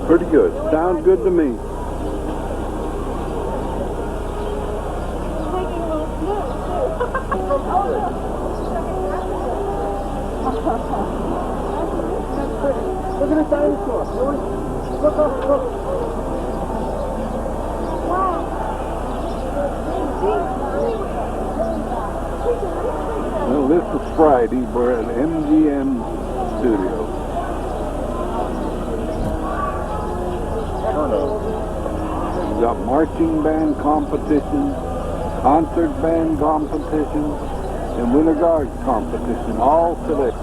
Pretty good. Sounds good to me. Look at the dinosaur. Look up, look. Wow. Well, this is Friday. We're at MGM Studio. We've got marching band competition, concert band competition, and Winter Guard competition all today.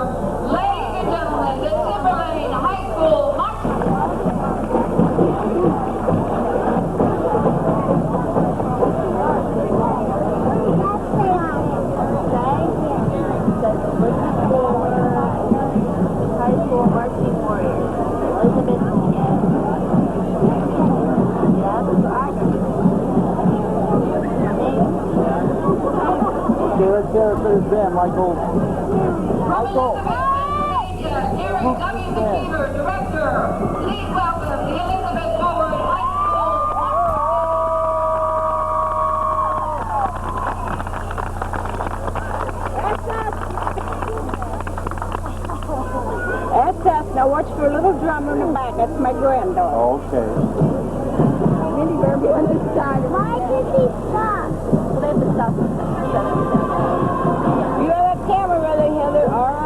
Ladies and gentlemen, the Timberlane High School Okay, let's hear it for this band, Michael. Michael. Eric W. McKeever, Director. Please welcome the Elizabeth Howard High That's us. Now watch for a little drummer in the back. That's my granddaughter. Okay. Minnie Verby on this side. Why did he stop? They have to stop. You have that camera ready, Heather? All right.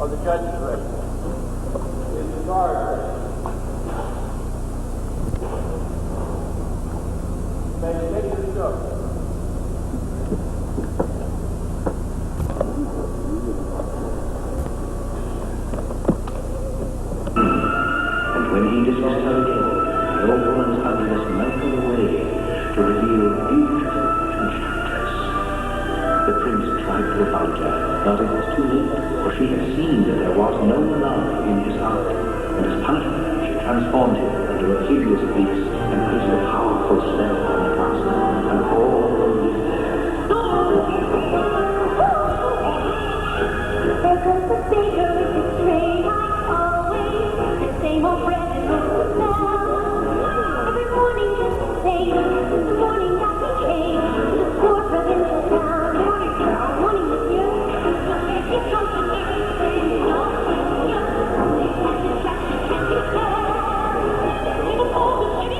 Are the judges ready? Is the guard ready? May you take your stroke? And when he dismissed her again, the old woman's ugliness melted away to reveal beautiful chapters. The prince tried to apologize, but it was too late, for she had seen that there was no love in his heart, and as punishment she transformed him into a hideous beast and placed a powerful spell on the castle, and all lived there. There goes the baker with his tray like always. The same old bread and the smell. Every morning just the same. The morning that he came to the poor provincial town. Morning, monsieur. He comes to everything. The distraction can't be spared. In the cold and city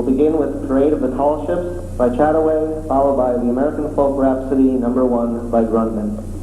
We'll begin with Parade of the Tall Ships by Chataway, followed by the American Folk Rhapsody No. 1 by Grundman.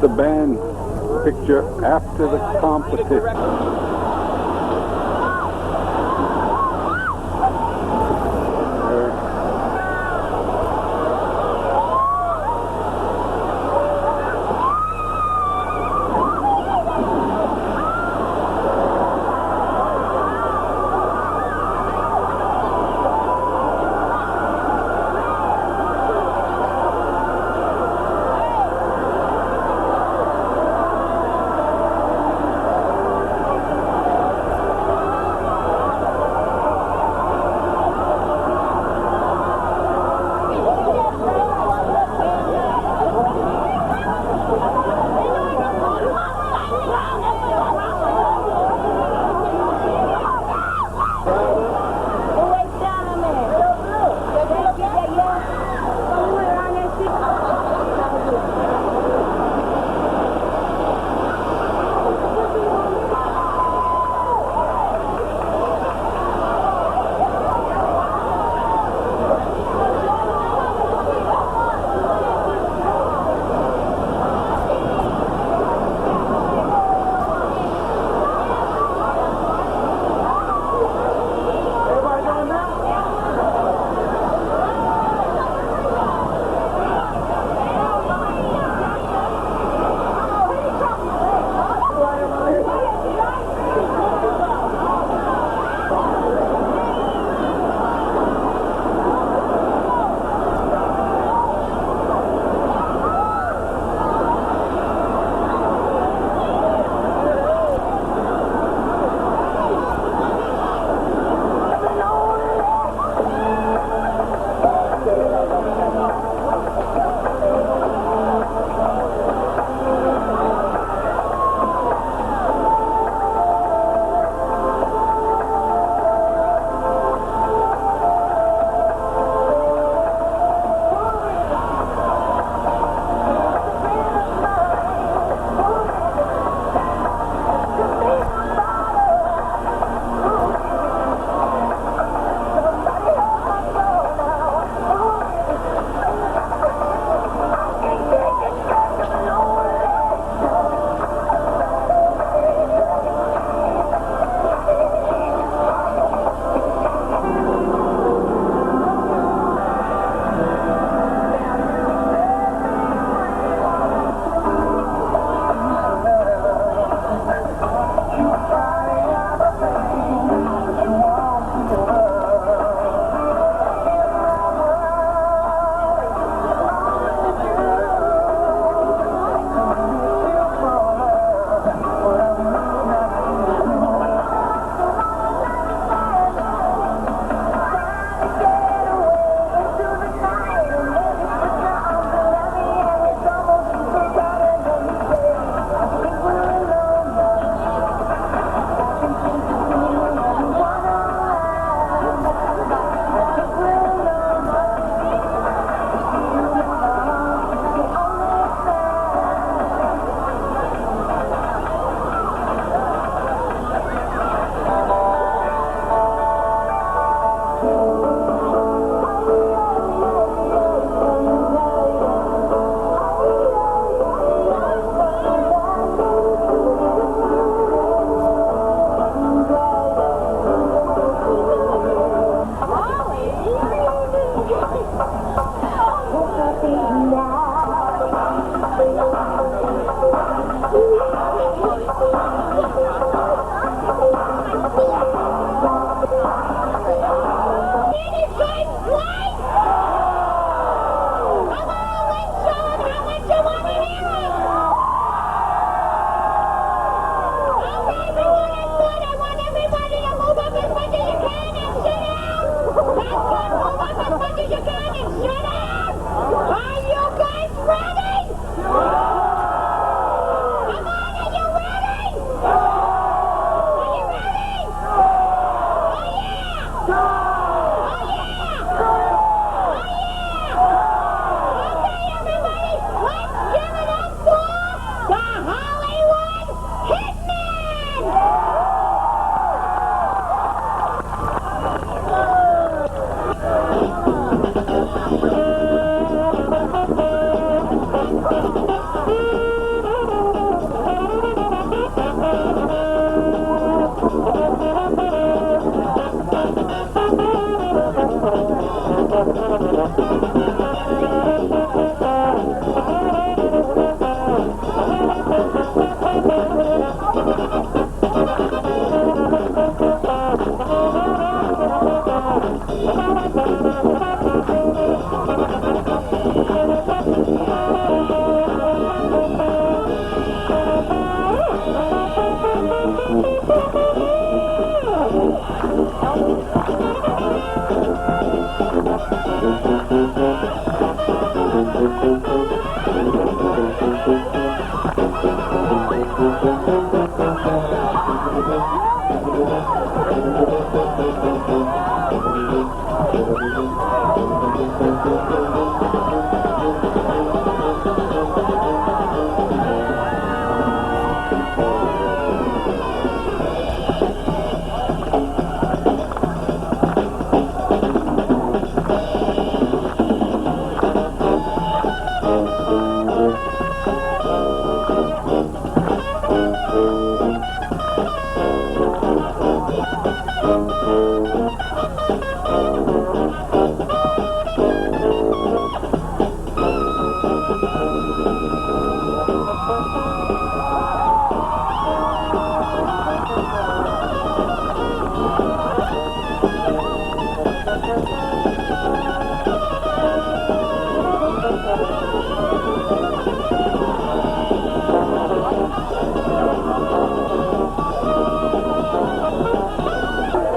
the band picture after the competition.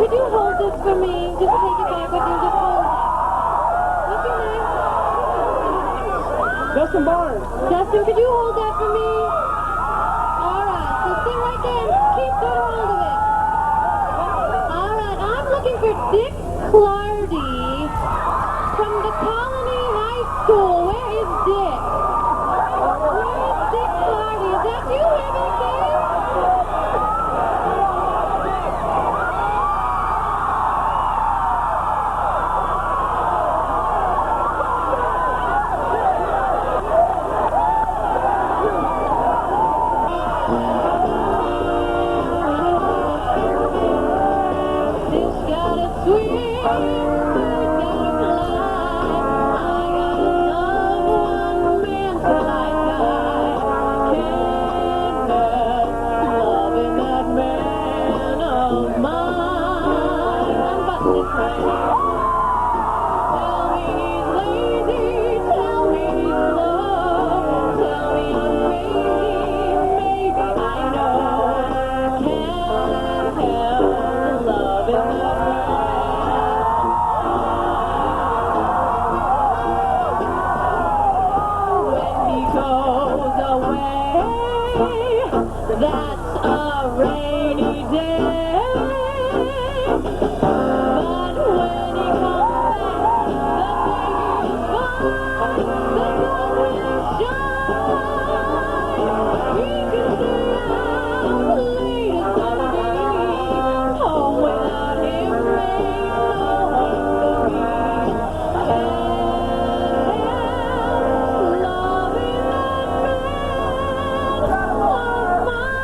Could you hold this for me? Just take it back with you. Just hold it. What's your name? Justin Barnes. Justin, could you hold that for me? All right, so sit right there and keep good hold of it. All right, I'm looking for Dick Clardy from the Colony High School. Where is Dick? Where is Dick Clardy? Is that you here back there? This got a sweet, got a fly. I gotta love one man till I die. Can't help loving that man of mine. I'm butting this right. Tell me he's lazy, tell me he's slow, tell me I'm crazy, maybe I know. Can't help loving that man. When he goes away, that's a rainy day. But when he comes back, the day is gone, the sun will shine. He can stay out late as Sunday. Home without him ain't no home for me. Loving that man of mine.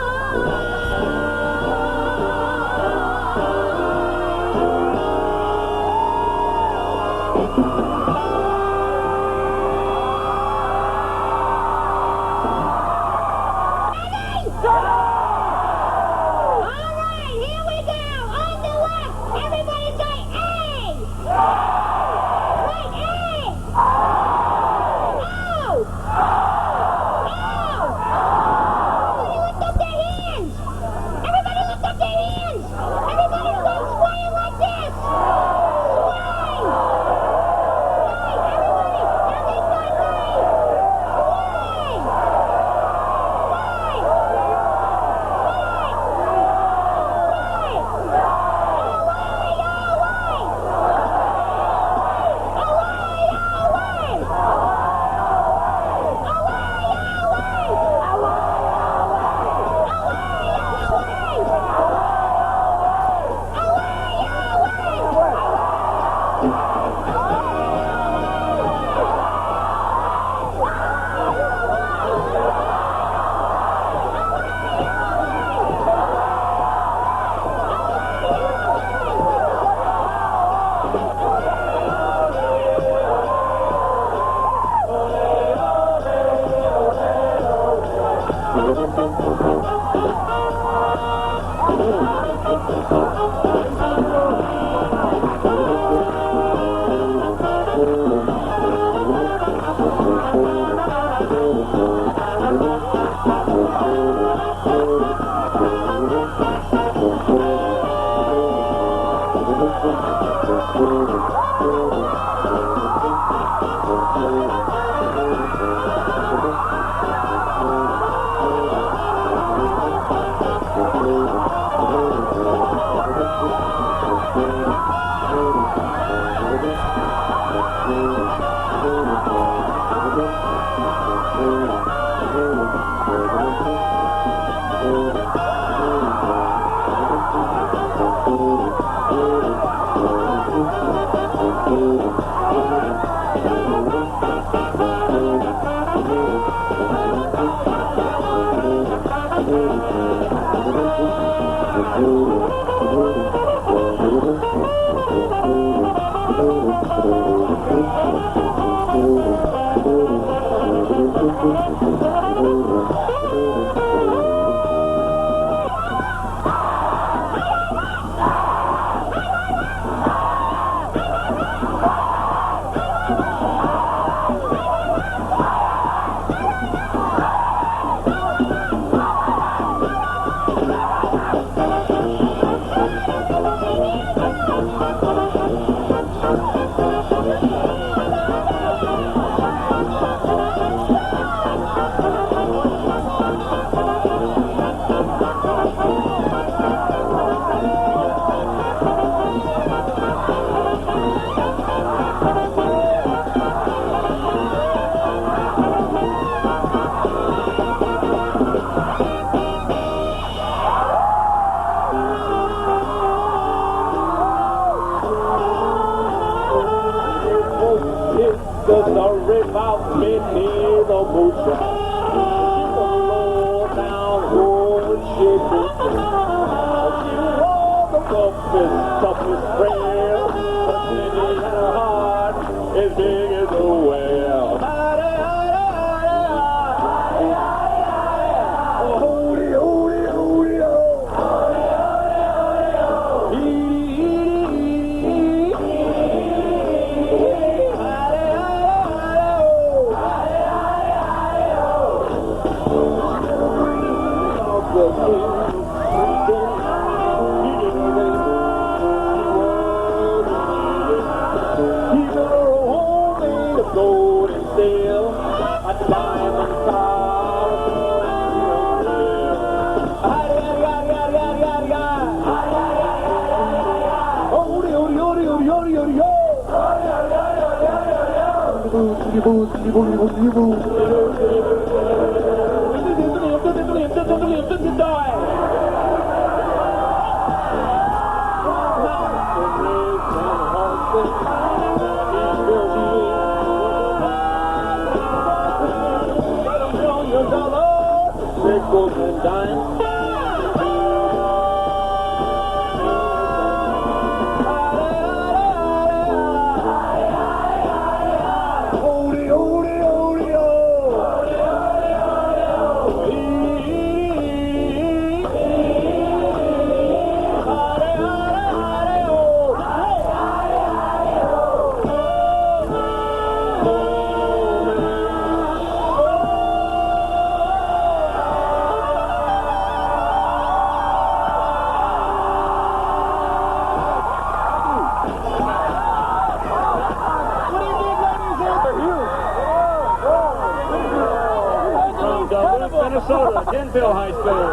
Minnesota, Denville High School.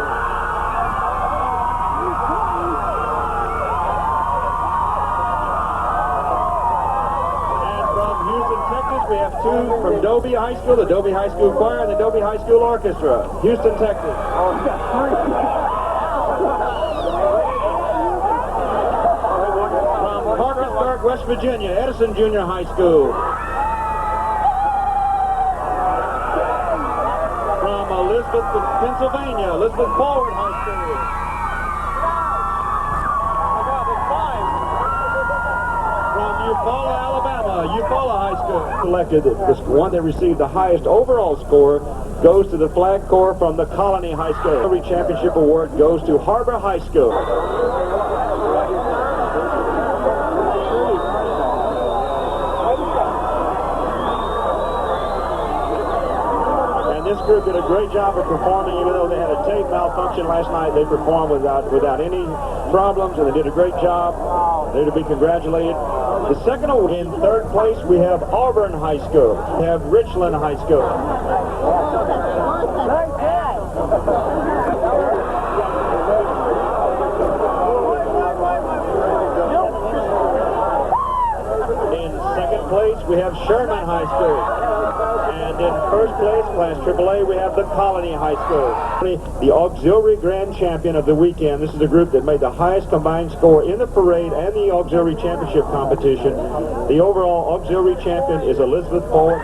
And from Houston, Texas, we have two from Dobie High School, the Dobie High School Choir, and the Dobie High School Orchestra. Houston, Texas. From Parkersburg, West Virginia, Edison Junior High School. Elizabeth, Pennsylvania, Elizabeth Forward High School. From Eufaula, Alabama, Eufaula High School. selected, the one that received the highest overall score goes to the flag corps from the Colony High School. Every championship award goes to Harbor High School. This group did a great job of performing, even though they had a tape malfunction last night. They performed without any problems, and they did a great job. They're to be congratulated. The second award, in third place, we have Auburn High School. We have Richland High School. In second place, we have Sherman High School. And in first place, Class AAA, we have the Colony High School. The auxiliary grand champion of the weekend. This is the group that made the highest combined score in the parade and the auxiliary championship competition. The overall auxiliary champion is Elizabeth Ford.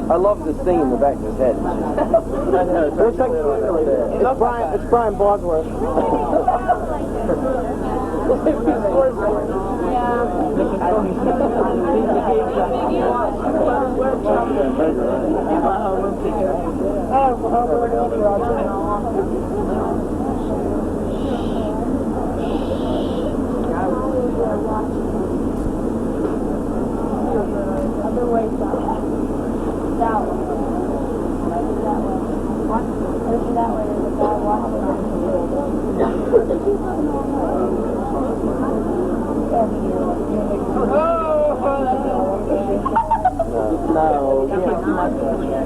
I love this thing in the back of his head. It's Brian Bosworth. Other way south. That way. Maybe that way. What? Maybe that way. There's a guy walking on the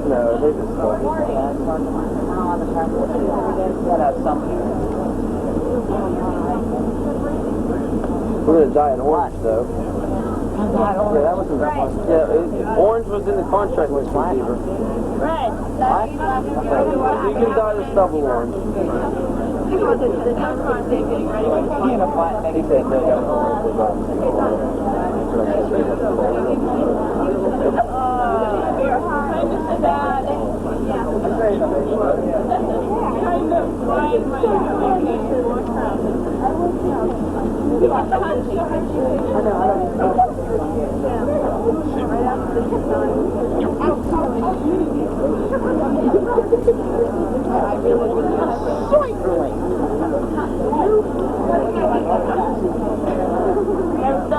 No, they just we're gonna die in orange, though. Yeah, that wasn't that much. Yeah, orange was in the contract with Receiver. Red. You can dye the stubble orange.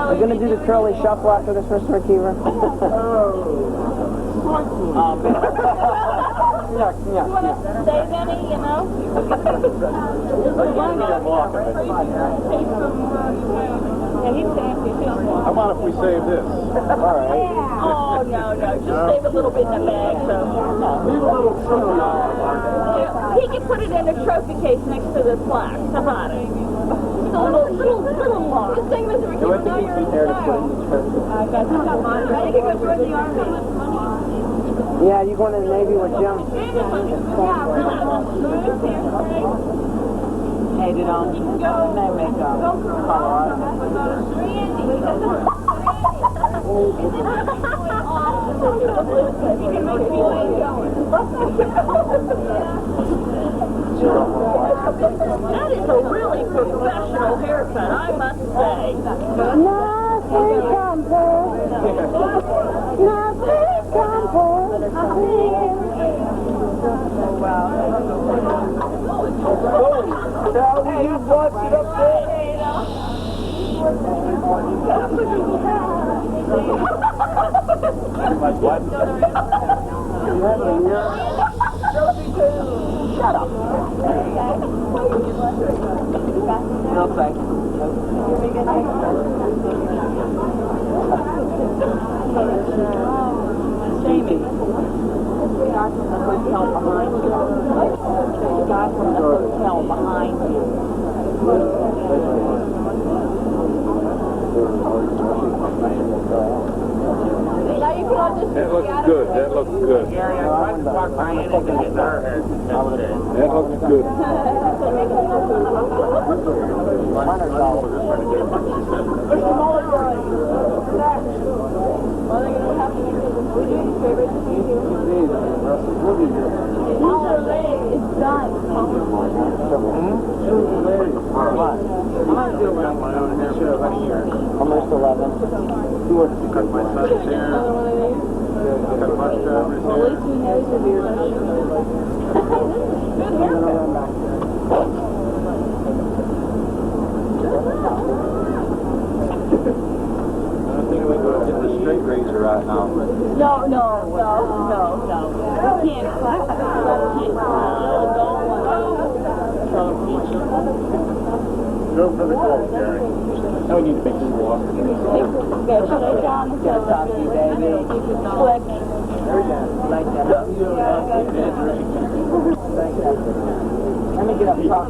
We're going to do the curly shuffle after this first receiver. Save any, you know? How about if we save this? All right. Oh, no. Just save a little bit in the bag, so. Leave a little trophy on He can put it in a trophy case next to the plaque. How about it? Just a little long. Just think, Mr. McKee, Do it to keep me there to put in the trophy. Yeah, you going to the Navy with Jim? Hey, did they make Colorado? That is a really professional haircut, I must say. Nothing compares. Nothing compares. Hey, you watch it up there. What? Shut up. No thanks. Jamie. The guy from the hotel behind you. The guy from the hotel behind you. That looks good. That looks good. That looks good. Almost 11. Cut my son's hair. Cut my daughter's hair. I think we go get the straight razor right now. No. We can't. Go for the goal, Gary. Now we need to make this walk. Go straight down the hill, baby. Click. Like that. Let me get up top.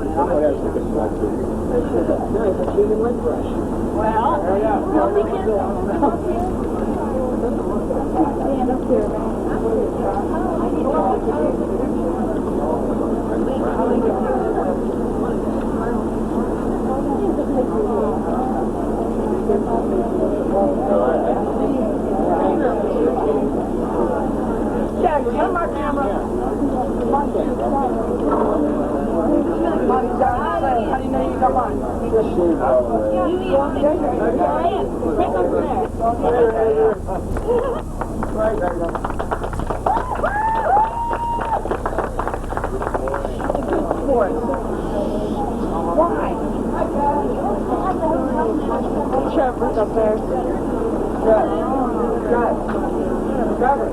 Well, we can. Stand up here, Jack, get my camera. How do you know you got mine? Why? Trevor's up there. Trevor.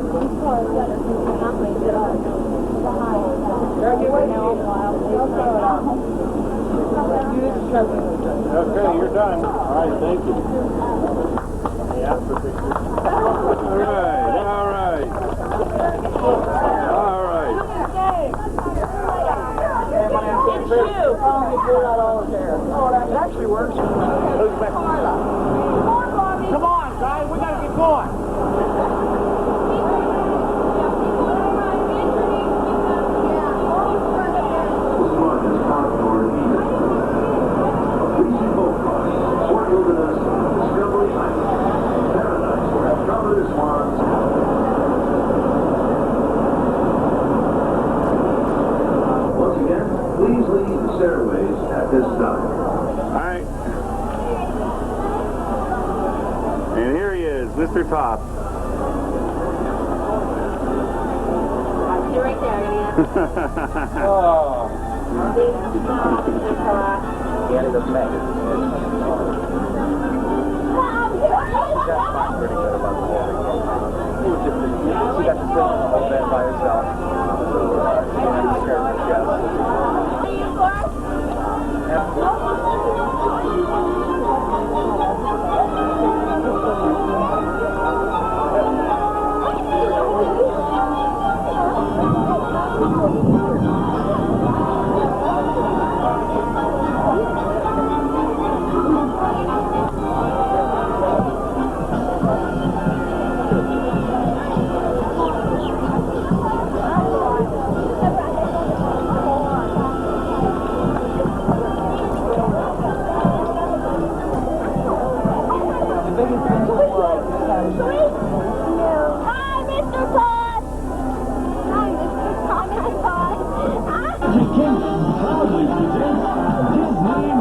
Okay, you're done. All right, thank you. Yeah, all right. It's you. It actually works. Come on, guys, we gotta get going. This one is Concord top. You're right there, Idiot. Oh. Danny doesn't make it. That's not pretty good about the whole thing. She got to sit on the whole bed by herself. Hi, Mr. Todd. Hi, Mr. Todd. Hi, Todd. Vacation proudly presents Disney Mania.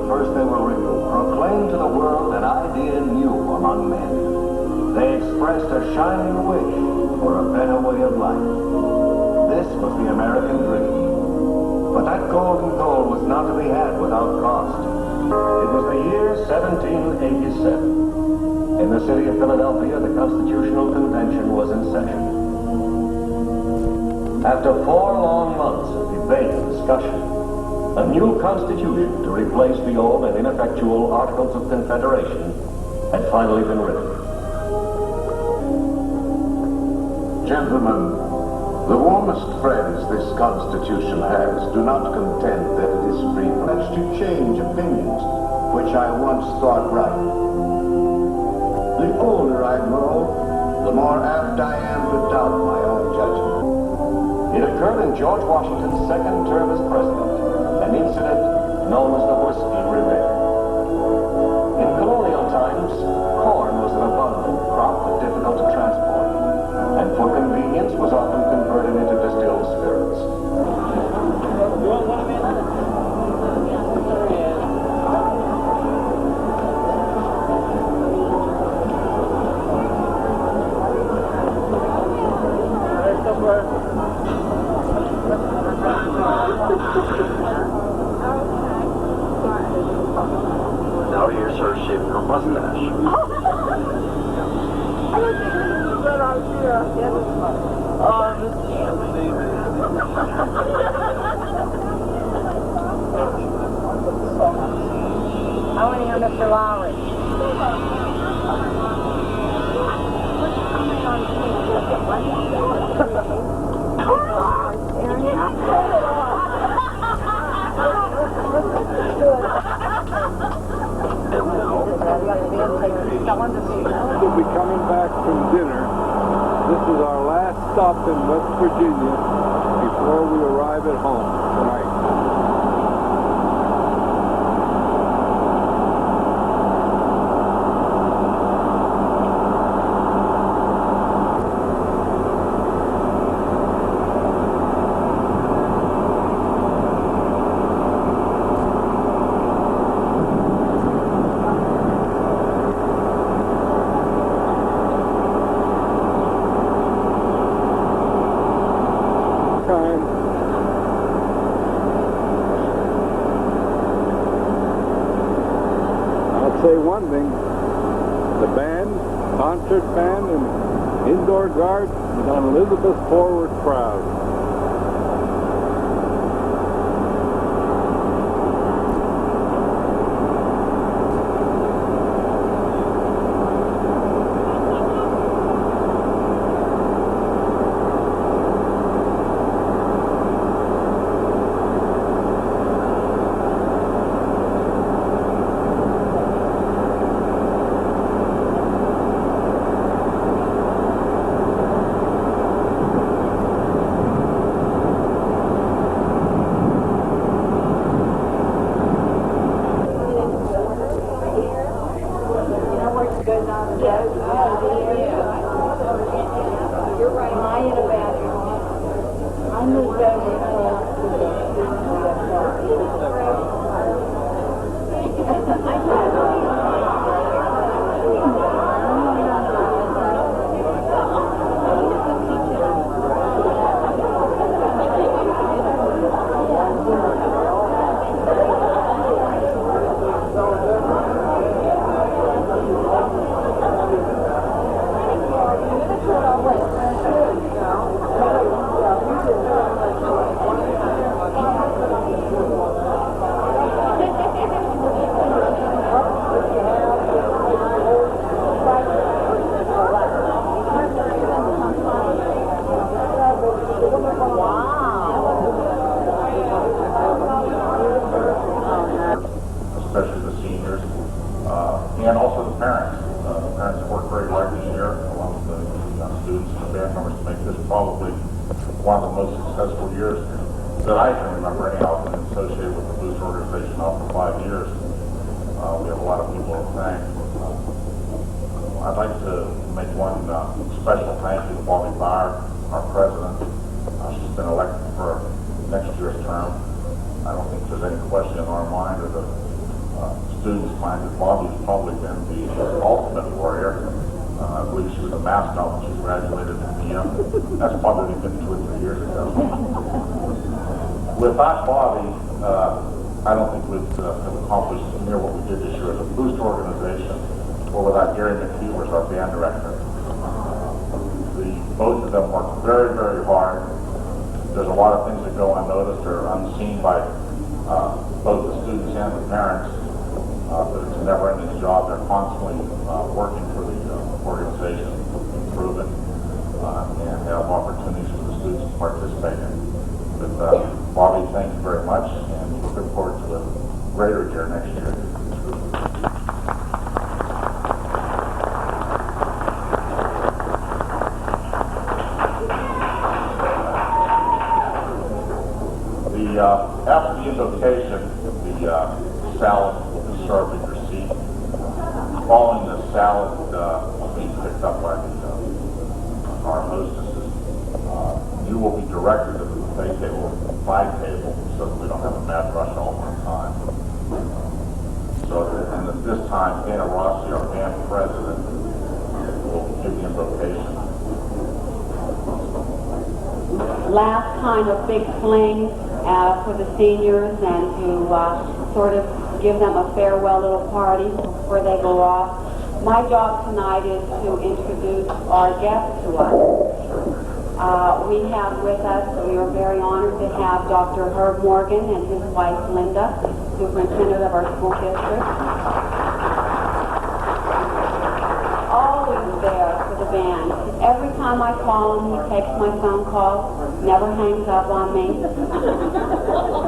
First they were written, proclaimed to the world an idea new among men. They expressed a shining wish for a better way of life. This was the American dream. But that golden goal was not to be had without cost. It was the year 1787. In the city of Philadelphia, the Constitutional Convention was in session. After 4 long months of debate and discussion, a new constitution to replace the old and ineffectual Articles of Confederation had finally been written. Gentlemen, The warmest friends this Constitution has do not contend that it is free to change opinions, which I once thought right. The older I grow, the more apt I am to doubt my own judgment. It occurred in George Washington's second term as president, an incident known as the Whiskey Rebellion. In colonial times, corn was an abundant crop but difficult to transport, and for convenience was often converted into distilled spirits. Now you're sort of shaving her mustache. I don't think this is a good idea. Oh, this is I want to hear Mr. Lowry. We'll be coming back from dinner. This is our last stop in West Virginia before we arrive at home tonight. Say one thing, the band, concert band, and indoor guard is on Elizabeth Forward proud. You're right. Am I in a bathroom? I moved especially the seniors, and also the parents. The parents have worked very hard this year, along with the students and the band members, to make this probably one of the most successful years that I can remember anyhow. I've been associated with the Boost organization now for 5 years. We have a lot of people to thank. I'd like to make one special thank you to Bobby Bauer, our president. She's been elected for next year's term. I don't think there's any question in our mind or the students' mind that Bobby's probably been the ultimate warrior. I believe she was a mascot when she graduated from PM. That's probably been 2 or 3 years ago. Without Bobby, I don't think we'd have accomplished near what we did this year as a Boost organization, or without Gary McHugh as our band director. Both of them worked very, very hard. There's a lot of things that go unnoticed or unseen by both the students and the parents, but it's a never-ending job. They're constantly working for the organization to improve it and have opportunities for the students to participate in. But Bobby, thank you very much, and we look forward to a greater year next year. After the invocation, the salad will be served at your seat. Following the salad being picked up by our hostesses, you will be directed to the buffet table, by table, so that we don't have a mad rush all one time. And at this time, Dana Rossi, our band president, will give the invocation. Last kind of big fling for the seniors and to sort of give them a farewell little party before they go off. My job tonight is to introduce our guests to us. We have with us, we are very honored to have Dr. Herb Morgan and his wife Linda, superintendent of our school district. Always there for the band. Every time I call him, he takes my phone call, never hangs up on me.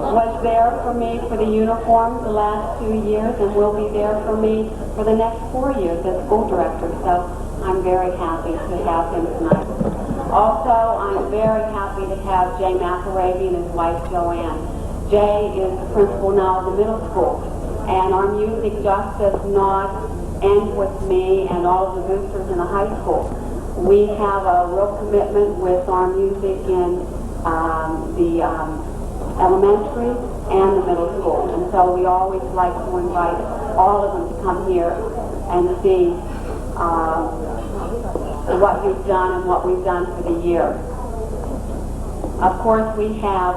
Was there for me for the uniforms the last 2 years and will be there for me for the next 4 years as school director. So I'm very happy to have him tonight. Also, I'm very happy to have Jay McAravey and his wife Joanne. Jay is the principal now of the middle school, and our music just does not end with me and all of the boosters in the high school. We have a real commitment with our music in the elementary and the middle school, and so we always like to invite all of them to come here and see what you've done and what we've done for the year. Of course, we have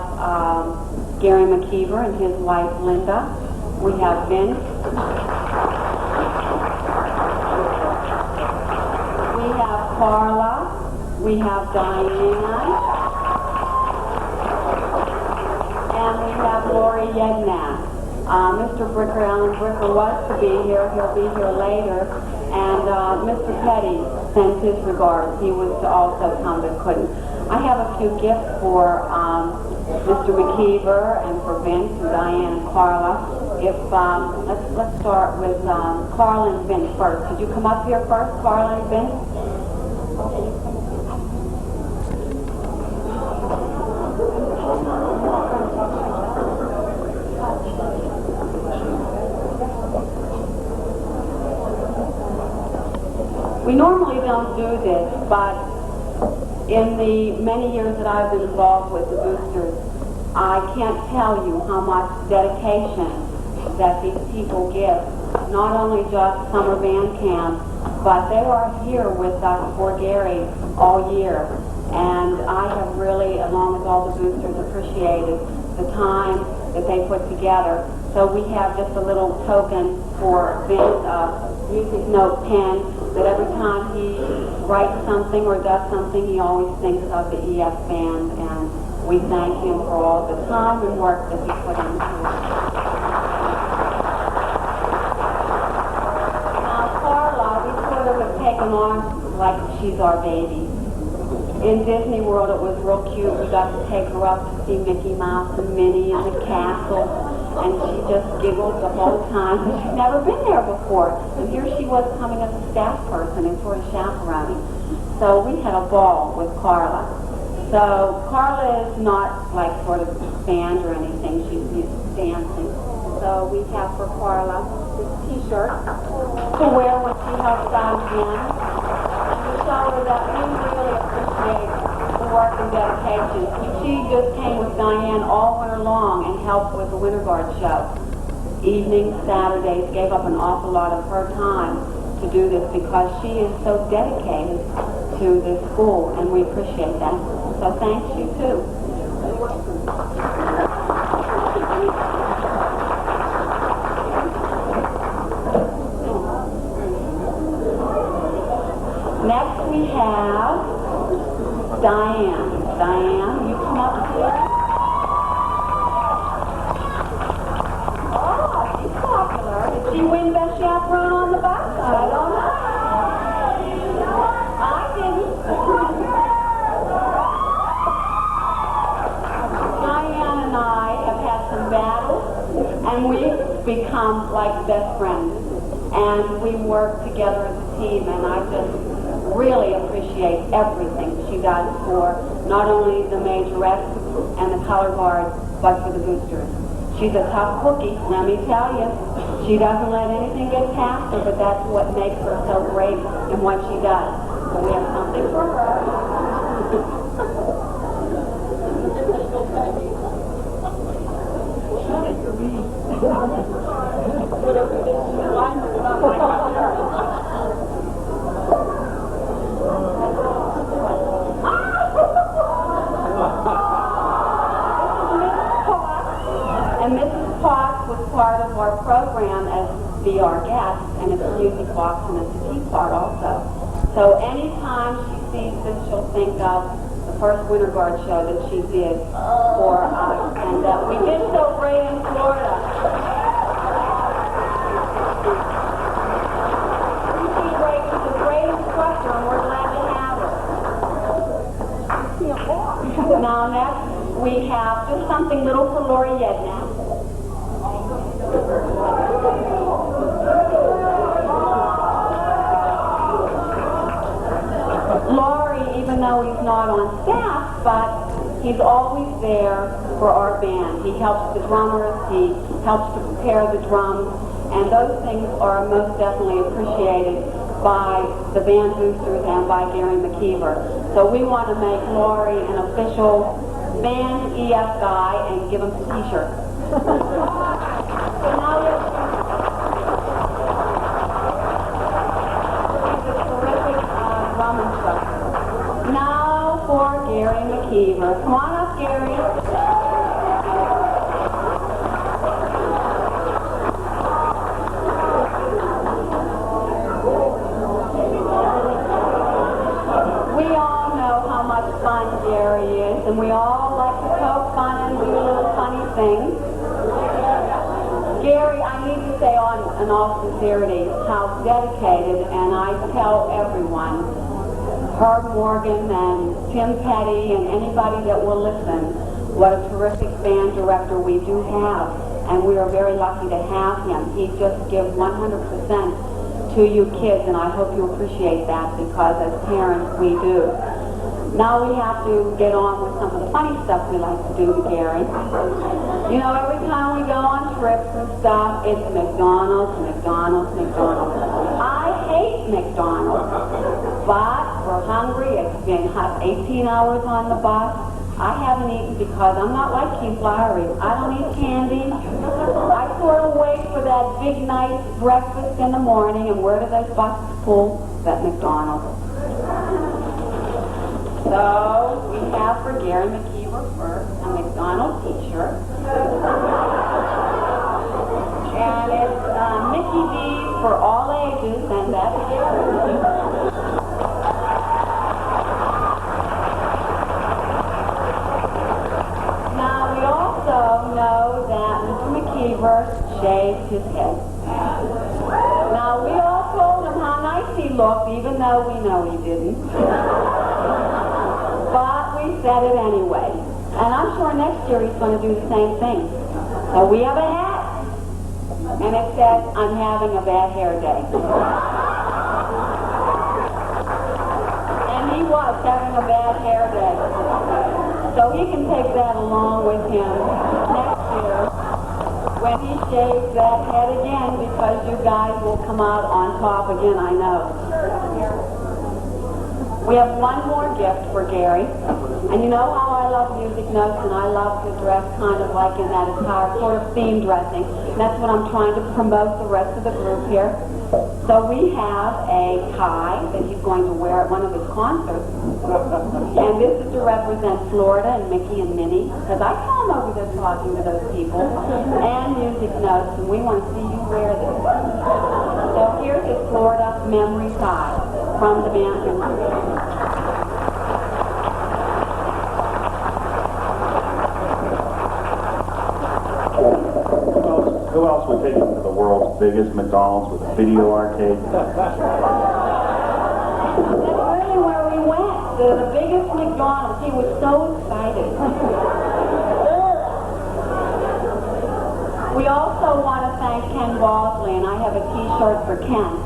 Gary McKeever and his wife Linda. We have Vince. We have Carla. We have Diane. And we have Lori Yegnath. Mr. Bricker, Alan Bricker, was to be here. He'll be here later. And Mr. Petty sends his regards. He was to also come but couldn't. I have a few gifts for Mr. McKeever and for Vince and Diane and Carla. If let's start with Carla and Vince first. Could you come up here first, Carla and Vince? We normally don't do this, but in the many years that I've been involved with the boosters, I can't tell you how much dedication that these people give. Not only just summer band camp, but they are here with us for Gary all year. And I have really, along with all the boosters, appreciated the time that they put together. So we have just a little token for Vince, music note pen, that every time he writes something or does something, he always thinks of the EF band, and we thank him for all the time and work that he put into it. Now, Carla, we sort of have taken on like she's our baby. In Disney World, it was real cute. We got to take her up to see Mickey Mouse and Minnie and the castle, and she just giggled the whole time. She's never been there before, and here she was coming as a staff person and sort of chaperoning. So we had a ball with Carla. So Carla is not like sort of band or anything. She's dancing. So we have for Carla this T-shirt to wear when she helps out again, and to show her that we really appreciate the work and dedication. She just came with Diane all winter long and helped with the Winter Guard show. Evenings, Saturdays, gave up an awful lot of her time to do this because she is so dedicated to this school, and we appreciate that. So thank you too. Next we have Diane. Diane, you come up here. Oh, she's popular. Did she win Best Chaperone on the bus? I don't know. I didn't. become like best friends. And we work together as a team, and I just really appreciate everything she does for not only the majorettes and the color guards, but for the boosters. She's a tough cookie, let me tell you. She doesn't let anything get past her, but that's what makes her so great in what she does. So we have something for her. And Mrs. Potts was part of our program as be our guest, and it's a music box and it's a teapot also. So anytime she sees this, she'll think of the first Winter Guard show that she did for us, and we did so great in Florida. She's a great instructor, and we're glad to have her. Now next, we have just something little for Lori Yedna. Laurie, even though he's not on staff, but he's always there for our band. He helps the drummers, he helps to prepare the drums, and those things are most definitely appreciated by the band boosters and by Gary McKeever. So we want to make Laurie an official band EF guy and give him a t-shirt. So now he's a terrific drum instructor. Now for Gary McKeever. Come on up, Gary. We all know how much fun Gary is, and we all like to poke fun and do little funny things. Gary, I need to say in all sincerity how dedicated, and I tell everyone, Herb Morgan and Tim Petty and anybody that will listen, what a terrific band director we do have, and we are very lucky to have him. He just gives 100% to you kids, and I hope you appreciate that, because as parents we do. Now we have to get on with some of the funny stuff we like to do to Gary. You know, every time we go on trips and stuff, it's McDonald's, McDonald's, McDonald's. I hate McDonald's, but we're hungry. It's been 18 hours on the bus. I haven't eaten because I'm not like Keith Lowry. I don't eat candy. I sort of wait for that big, nice breakfast in the morning, and where do those buses pull? That McDonald's. So we have for Gary McKeever first a McDonald's t-shirt. And it's Mickey D's for all ages, and that's Gary. Now we also know that Mr. McKeever shaved his head. Now we all told him how nice he looked, even though we know he didn't. But we said it anyway. And I'm sure next year he's going to do the same thing. So we have a hat. And it says, I'm having a bad hair day. And he was having a bad hair day. So he can take that along with him next year when he shaves that head again, because you guys will come out on top again, I know. We have one more gift for Gary. And you know how I love music notes, and I love to dress kind of like in that attire, sort of theme dressing. That's what I'm trying to promote the rest of the group here. So we have a tie that he's going to wear at one of his concerts. And this is to represent Florida and Mickey and Minnie, because I saw him over there talking to those people. And music notes, and we want to see you wear this. So here's his Florida memory tie from the band. Who else would take him to the world's biggest McDonald's with a video arcade? That's really where we went, the biggest McDonald's. He was so excited. We We also want to thank Ken Bosley, and I have a T-shirt for Ken.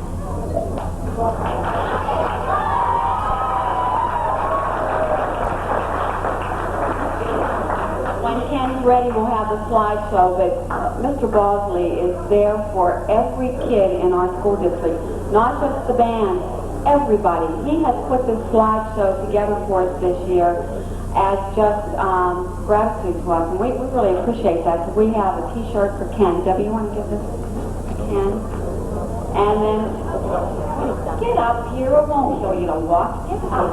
When Ken's ready, we'll have the slideshow, but Mr. Bosley is there for every kid in our school district, not just the band, everybody. He has put this slideshow together for us this year as just gratitude to us, and we really appreciate that. So we have a T-shirt for Ken. Debbie, you want to give this to Ken? And then, get up here, it won't show you to walk. Get up.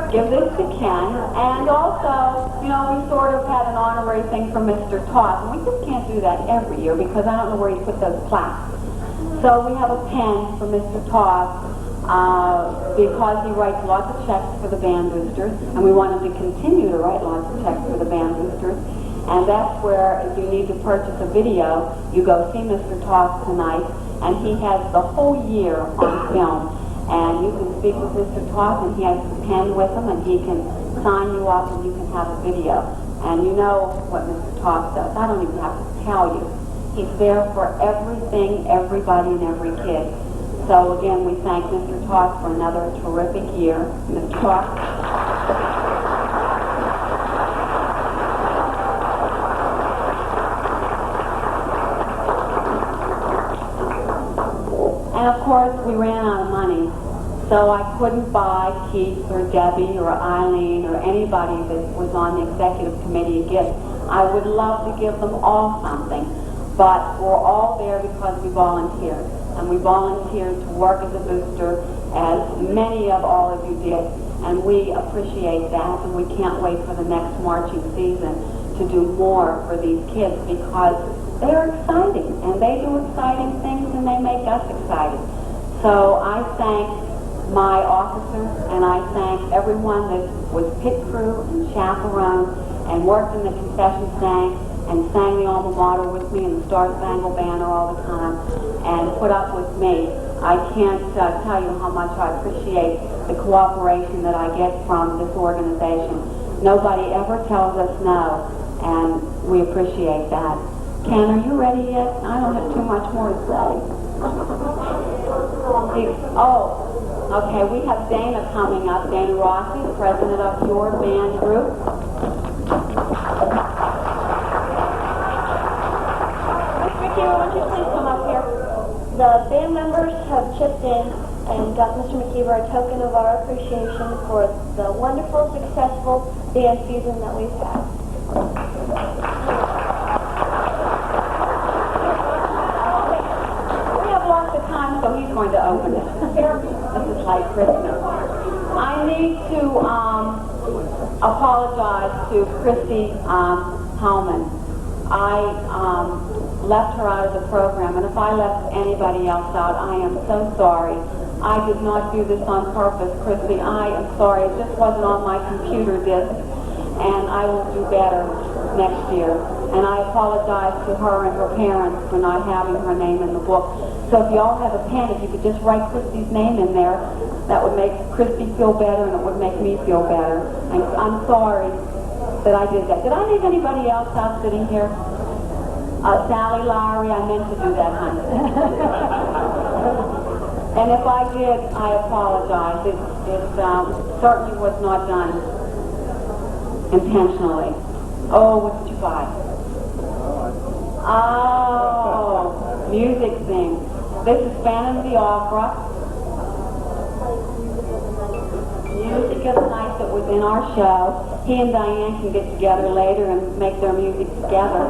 Give this to Ken. And also, you know, we sort of had an honorary thing for Mr. Toth, and we just can't do that every year because I don't know where he put those plaques. So we have a pen for Mr. Toth because he writes lots of checks for the band boosters, and we want him to continue to write lots of checks for the band boosters. And that's where, if you need to purchase a video, you go see Mr. Toth tonight, and he has the whole year on film. And you can speak with Mr. Toth, and he has a pen with him, and he can sign you up, and you can have a video. And you know what Mr. Toth does. I don't even have to tell you. He's there for everything, everybody, and every kid. So again, we thank Mr. Toth for another terrific year. Mr. Toth. And of course, we ran out of money. So I couldn't buy Keith or Debbie or Eileen or anybody that was on the executive committee a gift. I would love to give them all something. But we're all there because we volunteered. And we volunteered to work as a booster, as many of all of you did. And we appreciate that, and we can't wait for the next marching season to do more for these kids because they're exciting, and they do exciting things, and they make us excited. So I thank my officers, and I thank everyone that was pit crew and chaperone and worked in the concession stand and sang the alma mater with me and the Star Spangled Banner all the time and put up with me. I can't tell you how much I appreciate the cooperation that I get from this organization. Nobody ever tells us no, and we appreciate that. Ken, are you ready yet? I don't have too much more to say. Okay, we have Dana coming up, Dana Rossi, president of your band group. Won't you please come up here? The band members have chipped in and got Mr. McKeever a token of our appreciation for the wonderful, successful band season that we've had. We have lots of time, so he's going to open it. This is like Christmas. I need to apologize to Christy Howman. I left her out of the program, and if I left anybody else out, I am so sorry. I did not do this on purpose, Christy. I am sorry. It just wasn't on my computer disk, and I will do better next year. And I apologize to her and her parents for not having her name in the book. So if you all have a pen, if you could just write Christy's name in there, that would make Christy feel better, and it would make me feel better. And I'm sorry that I did that. Did I leave anybody else out sitting here? Sally Lowry, I meant to do that, honey. And if I did, I apologize. It certainly was not done intentionally. Oh, what did you buy? Oh, music thing. This is Phantom of the Opera. Music of the night that was in our show. He and Diane can get together later and make their music together.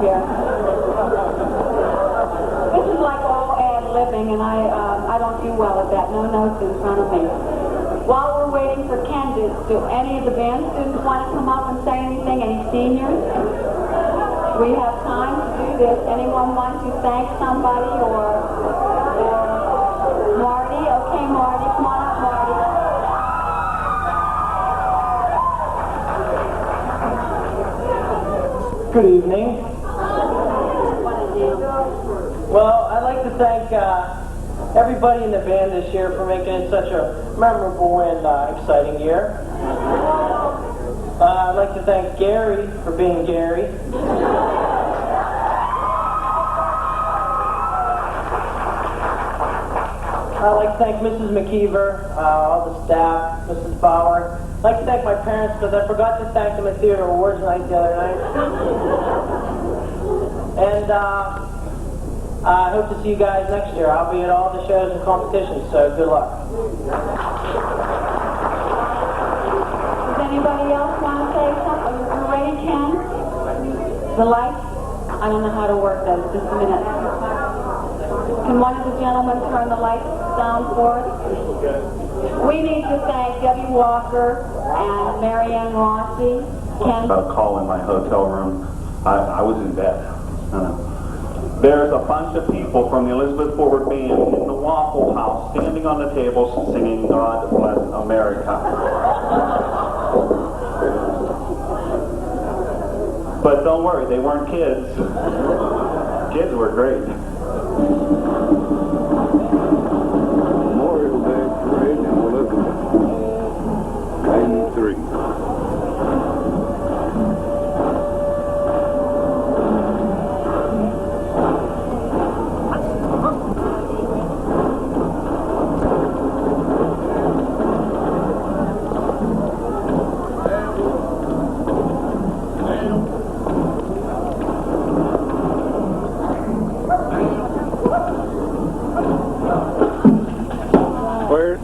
Here. This is like all ad-libbing, and I don't do well at that. No notes in front of me. While we're waiting for Ken, do any of the band students want to come up and say anything? Any seniors? We have time to do this. Anyone want to thank somebody or Marty? Okay, Marty, come on up, Marty. Good evening. Well, I'd like to to thank everybody in the band this year for making it such a memorable and exciting year. I'd like to thank Gary for being Gary. I'd like to thank Mrs. McKeever, all the staff, Mrs. Bauer. I'd like to thank my parents because I forgot to thank them at Theater Awards night the other night. And I hope to see you guys next year. I'll be at all the shows and competitions, so good luck. Does anybody else want to say something? We're ready, Ken? The lights? I don't know how to work those. Just a minute. Can one of the gentlemen turn the lights down for us? We need to thank Debbie Walker and Marianne Rossi. Ken? Got a call in my hotel room. I was in bed. There's a bunch of people from the Elizabeth Forward Band in the Waffle House standing on the tables singing God Bless America. But don't worry, they weren't kids. Kids were great. Memorial Day Parade in Elizabeth, 93. Where?